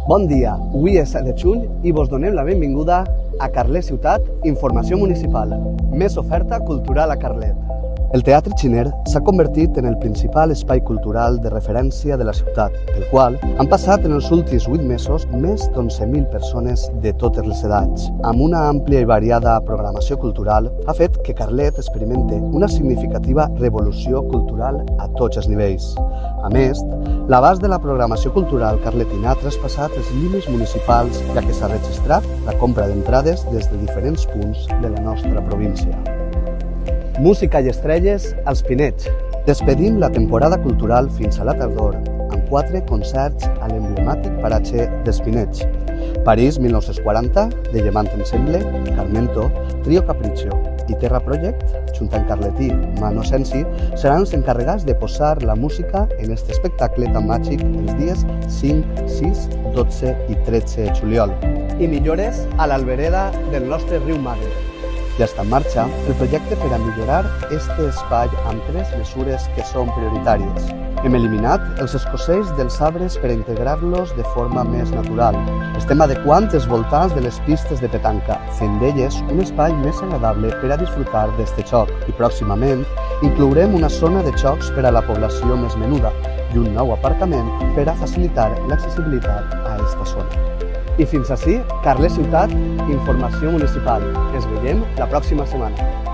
Bon dia, avui és 7 de juny i vos donem la benvinguda a Carlet Ciutat, Informació Municipal, més oferta cultural a Carlet. El Teatre Xiner s'ha convertit en el principal espai cultural de referència de la ciutat, pel qual han passat en els últims 8 mesos més d'11.000 persones de totes les edats. Amb una àmplia i variada programació cultural, ha fet que Carlet experimente una significativa revolució cultural a tots els nivells. A més, l'abast de la programació cultural carletina ha traspassat els límits municipals, ja que s'ha registrat la compra d'entrades des de diferents punts de la nostra província. Música i estrelles als Pinets. Despedim la temporada cultural fins a la tardor amb 4 concerts a l'emblemàtic paratge dels Pinets. París 1940, de Llevant Ensemble, Carmento, Trio Capriccio i Terra Project, junt amb carletí Mano Sensi, seran els encarregats de posar la música en aquest espectacle tan màgic els dies 5, 6, 12 i 13 de juliol. I millores a l'albereda del nostre riu Magre. Ja està en marxa el projecte per a millorar aquest espai amb 3 mesures que són prioritàries. Hem eliminat els escossells dels arbres per a integrar-los de forma més natural. Estem adequant els voltants de les pistes de petanca, fent d'elles un espai més agradable per a disfrutar d'este joc. I pròximament inclourem una zona de jocs per a la població més menuda i un nou aparcament per a facilitar l'accessibilitat a esta zona. I fins ací, Carlet Ciutat, Informació Municipal. Ens veiem la pròxima setmana.